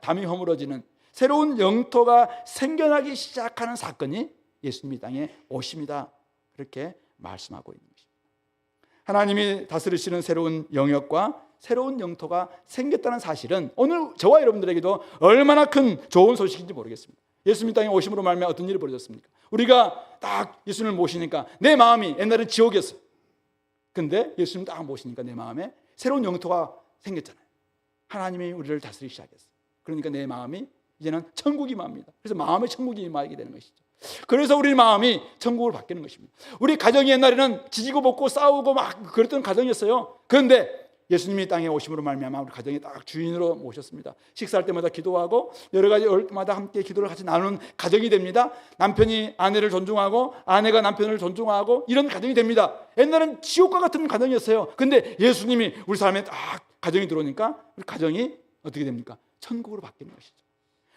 담이 허물어지는 새로운 영토가 생겨나기 시작하는 사건이 예수님이 땅에 오심이다, 그렇게 말씀하고 있는 것입니다. 하나님이 다스리시는 새로운 영역과 새로운 영토가 생겼다는 사실은 오늘 저와 여러분들에게도 얼마나 큰 좋은 소식인지 모르겠습니다. 예수님 땅에 오심으로 말미암아 어떤 일이 벌어졌습니까? 우리가 딱 예수님을 모시니까 내 마음이 옛날에 지옥이었어요. 근데 예수님 딱 모시니까 내 마음에 새로운 영토가 생겼잖아요. 하나님이 우리를 다스리기 시작했어요. 그러니까 내 마음이 이제는 천국이 임합니다. 그래서 마음의 천국이 임하게 되는 것이죠. 그래서 우리 마음이 천국으로 바뀌는 것입니다. 우리 가정이 옛날에는 지지고 볶고 싸우고 막 그랬던 가정이었어요. 그런데 예수님이 땅에 오심으로 말미암아 우리 가정에 딱 주인으로 모셨습니다. 식사할 때마다 기도하고 여러 가지 올 때마다 함께 기도를 같이 나누는 가정이 됩니다. 남편이 아내를 존중하고 아내가 남편을 존중하고 이런 가정이 됩니다. 옛날엔 지옥과 같은 가정이었어요. 근데 예수님이 우리 삶에 딱 가정이 들어오니까 우리 가정이 어떻게 됩니까? 천국으로 바뀌는 것이죠.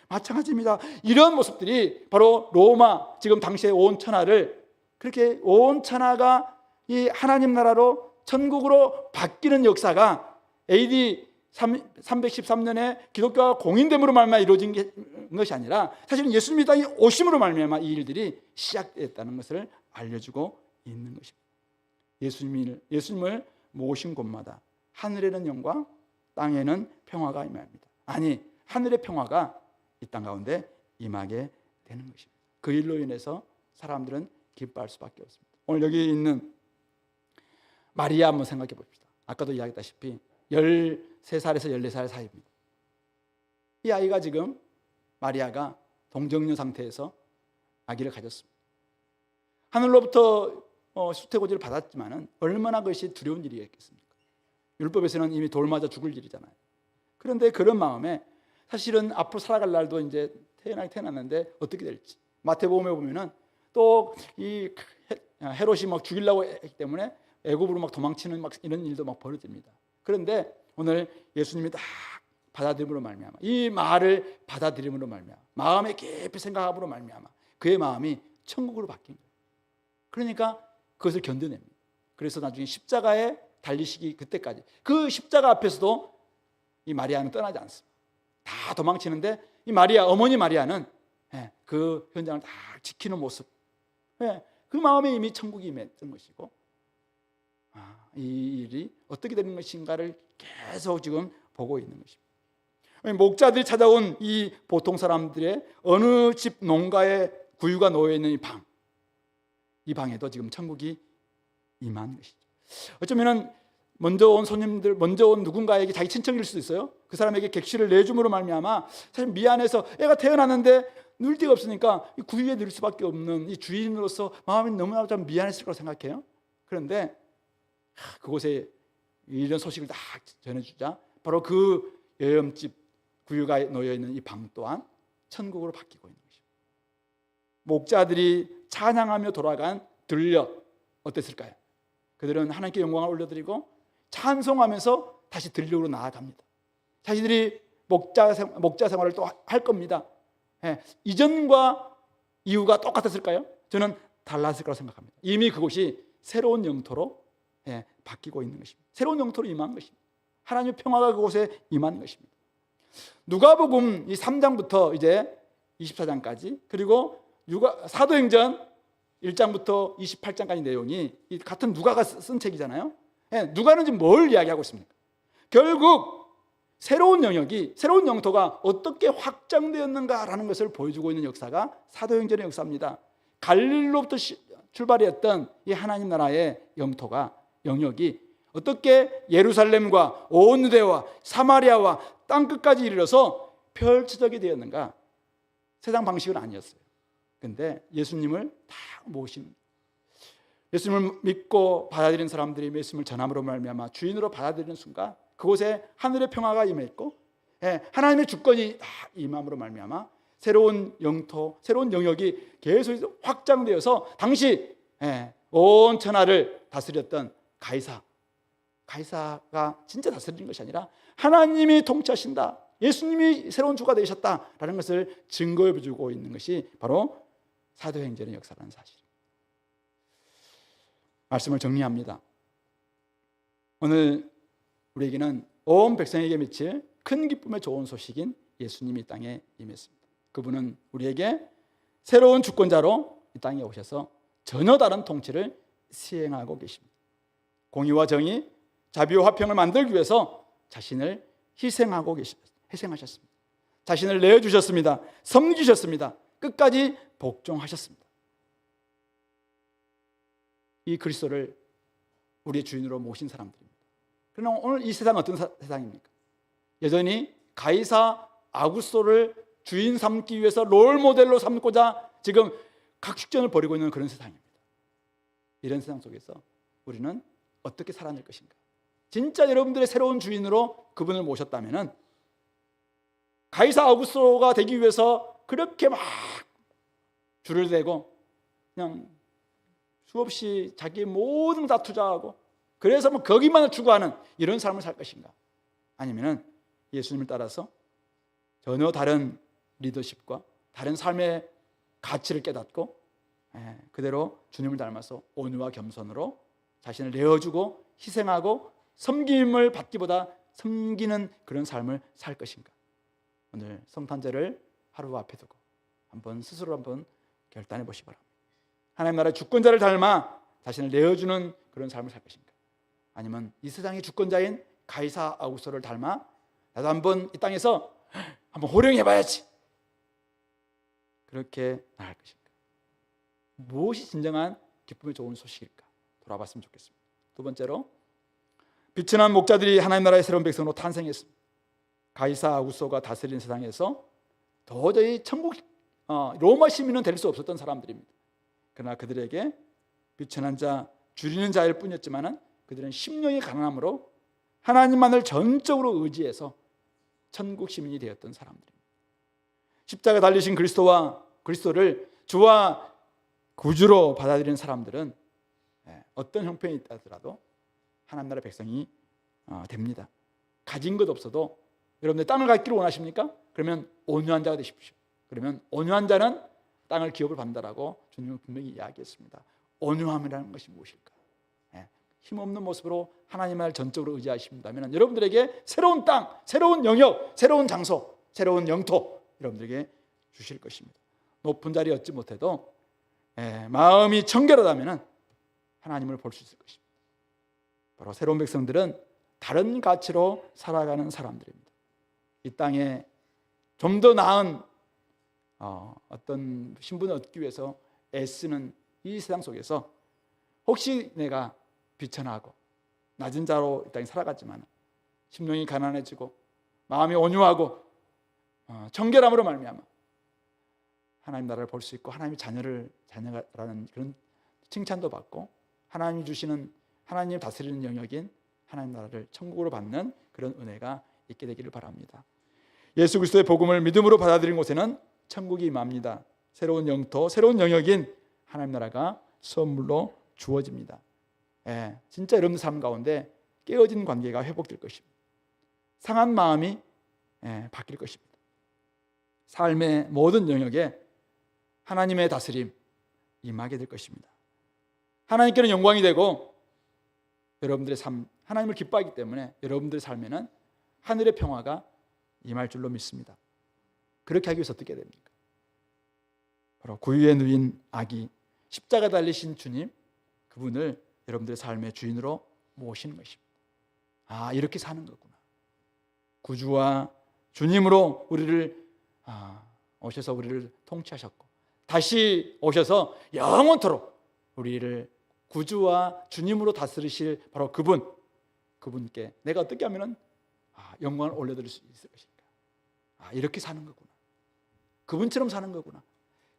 마찬가지입니다. 이런 모습들이 바로 로마, 지금 당시의 온 천하를, 그렇게 온 천하가 이 하나님 나라로 천국으로 바뀌는 역사가 AD 313년에 기독교가 공인됨으로 말미암아 이루어진 것이 아니라 사실은 예수님이 땅에 오심으로 말미암아 이 일들이 시작됐다는 것을 알려주고 있는 것입니다. 예수님을 모신 곳마다 하늘에는 영광, 땅에는 평화가 임합니다. 아니, 하늘의 평화가 이 땅 가운데 임하게 되는 것입니다. 그 일로 인해서 사람들은 기뻐할 수밖에 없습니다. 오늘 여기 있는 마리아 한번 생각해 봅시다. 아까도 이야기했다시피 13살에서 14살 사이입니다. 이 아이가 지금, 마리아가 동정녀 상태에서 아기를 가졌습니다. 하늘로부터 수태고지를 받았지만은 얼마나 그것이 두려운 일이겠습니까? 율법에서는 이미 돌 맞아 죽을 일이잖아요. 그런데 그런 마음에 사실은 앞으로 살아갈 날도 이제 태어났는데 어떻게 될지 마태복음에 보면은 또 이 헤롯이 막 죽이려고 했기 때문에 애굽으로 막 도망치는 막 이런 일도 막 벌어집니다. 그런데 오늘 예수님이 다 받아들임으로 말미암아, 이 말을 받아들임으로 말미암아, 마음에 깊이 생각함으로 말미암아 그의 마음이 천국으로 바뀐 거예요. 그러니까 그것을 견뎌냅니다. 그래서 나중에 십자가에 달리시기 그때까지 그 십자가 앞에서도 이 마리아는 떠나지 않습니다. 다 도망치는데 이 마리아, 어머니 마리아는 그 현장을 다 지키는 모습, 그 마음에 이미 천국이 임했던 것이고, 이 일이 어떻게 되는 것인가를 계속 지금 보고 있는 것입니다. 목자들이 찾아온 이 보통 사람들의 어느 집 농가에 구유가 놓여있는 이 방에도 지금 천국이 임한 것이죠. 어쩌면 먼저 온 손님들, 먼저 온 누군가에게 자기 친척일 수도 있어요. 그 사람에게 객실을 내줌으로 말미암아 사실 미안해서 애가 태어났는데 누울 데가 없으니까 구유에 누울 수밖에 없는 이 주인으로서 마음이 너무나 좀 미안했을 거라고 생각해요. 그런데 그곳에 이런 소식을 다 전해주자 바로 그 여염집 구유가 놓여있는 이 방 또한 천국으로 바뀌고 있는 것입니다. 목자들이 찬양하며 돌아간 들려 어땠을까요? 그들은 하나님께 영광을 올려드리고 찬송하면서 다시 들려로 나아갑니다. 자신들이 목자 생활을 또 할 겁니다. 이전과 이후가 똑같았을까요? 저는 달랐을 거라고 생각합니다. 이미 그곳이 새로운 영토로 바뀌고 있는 것입니다. 새로운 영토로 임한 것입니다. 하나님의 평화가 그곳에 임한 것입니다. 누가복음 이 3장부터 이제 24장까지 그리고 사도행전 1장부터 28장까지 내용이 이 같은 누가가 쓴 책이잖아요. 누가는 지금 뭘 이야기하고 있습니까? 결국 새로운 영역이, 새로운 영토가 어떻게 확장되었는가라는 것을 보여주고 있는 역사가 사도행전의 역사입니다. 갈릴리로부터 출발이었던 이 하나님 나라의 영역이 어떻게 예루살렘과 온 유대와 사마리아와 땅끝까지 이르러서 펼쳐지게 되었는가? 세상 방식은 아니었어요. 그런데 예수님을 다 모신, 예수님을 믿고 받아들이는 사람들이 예수님을 전함으로 말미암아 주인으로 받아들이는 순간 그곳에 하늘의 평화가 임했고 하나님의 주권이 다 임함으로 말미암아 새로운 영토, 새로운 영역이 계속 확장되어서 당시 온 천하를 다스렸던 가이사가 진짜 다스리는 것이 아니라 하나님이 통치하신다, 예수님이 새로운 주가 되셨다라는 것을 증거해 주고 있는 것이 바로 사도행전의 역사라는 사실입니다. 말씀을 정리합니다. 오늘 우리에게는 온 백성에게 미칠 큰 기쁨의 좋은 소식인 예수님이 이 땅에 임했습니다. 그분은 우리에게 새로운 주권자로 이 땅에 오셔서 전혀 다른 통치를 시행하고 계십니다. 공의와 정의, 자비와 화평을 만들기 위해서 자신을 희생하셨습니다. 자신을 내어주셨습니다. 섬기셨습니다. 끝까지 복종하셨습니다. 이 그리스도를 우리의 주인으로 모신 사람들입니다. 그러나 오늘 이 세상은 어떤 세상입니까? 여전히 가이사 아구스토를 주인 삼기 위해서 롤모델로 삼고자 지금 각축전을 벌이고 있는 그런 세상입니다. 이런 세상 속에서 우리는 어떻게 살아낼 것인가? 진짜 여러분들의 새로운 주인으로 그분을 모셨다면 가이사 아구스토가 되기 위해서 그렇게 막 줄을 대고 그냥 수없이 자기의 모든 걸 다 투자하고 그래서 뭐 거기만을 추구하는 이런 삶을 살 것인가? 아니면 예수님을 따라서 전혀 다른 리더십과 다른 삶의 가치를 깨닫고 그대로 주님을 닮아서 온유와 겸손으로 자신을 내어주고 희생하고 섬김을 받기보다 섬기는 그런 삶을 살 것인가? 오늘 성탄절을 하루 앞에 두고 스스로 한번 결단해 보시기 바랍니다. 하나님 나라의 주권자를 닮아 자신을 내어주는 그런 삶을 살 것인가? 아니면 이 세상의 주권자인 가이사 아구스토를 닮아 나도 한번 이 땅에서 한번 호령해봐야지, 그렇게 나갈 것인가? 무엇이 진정한 기쁨의 좋은 소식일까? 돌아봤으면 좋겠습니다. 두 번째로, 비천한 목자들이 하나님 나라의 새로운 백성으로 탄생했습니다. 가이사 아구스토가 다스리는 세상에서 도저히 천국 로마 시민은 될 수 없었던 사람들입니다. 그러나 그들에게 비천한 자, 줄이는 자일 뿐이었지만 그들은 심령이 가난함으로 하나님만을 전적으로 의지해서 천국 시민이 되었던 사람들입니다. 십자가 달리신 그리스도를 주와 구주로 받아들이는 사람들은 어떤 형편이 있다더라도 하나님 나라 백성이 됩니다. 가진 것 없어도 여러분들 땅을 갖기를 원하십니까? 그러면 온유한 자가 되십시오. 그러면 온유한 자는 땅을 기업을 받는다라고 주님은 분명히 이야기했습니다. 온유함이라는 것이 무엇일까? 힘없는 모습으로 하나님을 전적으로 의지하신다면 여러분들에게 새로운 땅, 새로운 영역, 새로운 장소, 새로운 영토 여러분들에게 주실 것입니다. 높은 자리에 얻지 못해도 마음이 청결하다면 하나님을 볼 수 있을 것입니다. 바로 새로운 백성들은 다른 가치로 살아가는 사람들입니다. 이 땅에 좀 더 나은 어떤 신분을 얻기 위해서 애쓰는 이 세상 속에서 혹시 내가 비천하고 낮은 자로 이 땅에 살아갔지만 심령이 가난해지고 마음이 온유하고 청결함으로 말미암아 하나님 나라를 볼 수 있고 하나님의 자녀라는 그런 칭찬도 받고 하나님이 주시는 하나님 다스리는 영역인 하나님 나라를 천국으로 받는 그런 은혜가 있게 되기를 바랍니다. 예수 그리스도의 복음을 믿음으로 받아들인 곳에는 천국이 임합니다. 새로운 영토, 새로운 영역인 하나님 나라가 선물로 주어집니다. 진짜 여러분들 삶 가운데 깨어진 관계가 회복될 것입니다. 상한 마음이 바뀔 것입니다. 삶의 모든 영역에 하나님의 다스림 임하게 될 것입니다. 하나님께는 영광이 되고 여러분들의 삶, 하나님을 기뻐하기 때문에 여러분들의 삶에는 하늘의 평화가 임할 줄로 믿습니다. 그렇게 하기 위해서 어떻게 됩니까? 바로 구유에 누인 아기, 십자가 달리신 주님, 그분을 여러분들의 삶의 주인으로 모시는 것입니다. 이렇게 사는 거구나. 구주와 주님으로 우리를 오셔서 우리를 통치하셨고 다시 오셔서 영원토록 우리를 구주와 주님으로 다스리실 바로 그분께 내가 어떻게 하면 영광을 올려드릴 수 있을 것인가. 이렇게 사는 거구나. 그분처럼 사는 거구나.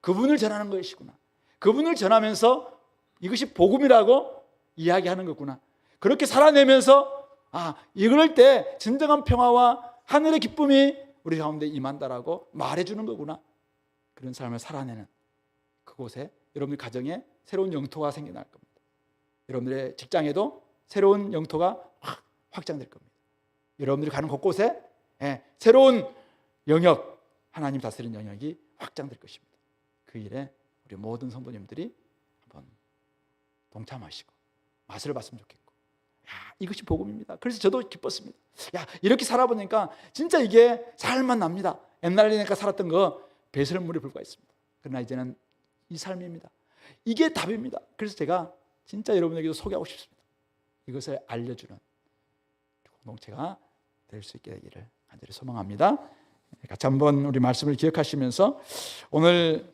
그분을 전하는 것이구나. 그분을 전하면서 이것이 복음이라고 이야기하는 거구나. 그렇게 살아내면서 이럴 때 진정한 평화와 하늘의 기쁨이 우리 가운데 임한다라고 말해주는 거구나. 그런 삶을 살아내는 그곳에 여러분들 가정에 새로운 영토가 생겨날 겁니다. 여러분들의 직장에도 새로운 영토가 확장될 겁니다. 여러분들이 가는 곳곳에 새로운 영역, 하나님 다스리는 영역이 확장될 것입니다. 그 일에 우리 모든 성도님들이 한번 동참하시고 맛을 봤으면 좋겠고, 이것이 복음입니다. 그래서 저도 기뻤습니다. 이렇게 살아보니까 진짜 이게 살만 납니다. 옛날에니까 살았던 거 배설물에 불과했습니다. 그러나 이제는 이 삶입니다. 이게 답입니다. 그래서 제가 진짜 여러분에게도 소개하고 싶습니다. 이것을 알려주는 공동체가 될 수 있게 되기를 간절히 소망합니다. 같이 한번 우리 말씀을 기억하시면서 오늘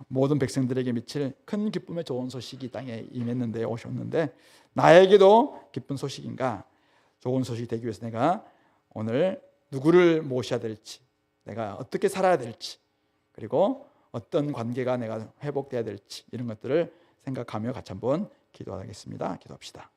모든 백성들에게 미칠 큰 기쁨의 좋은 소식이 땅에 임했는데 오셨는데 나에게도 기쁜 소식인가? 좋은 소식이 되기 위해서 내가 오늘 누구를 모셔야 될지, 내가 어떻게 살아야 될지, 그리고 어떤 관계가 내가 회복돼야 될지 이런 것들을 생각하며 같이 한번 기도하겠습니다. 기도합시다.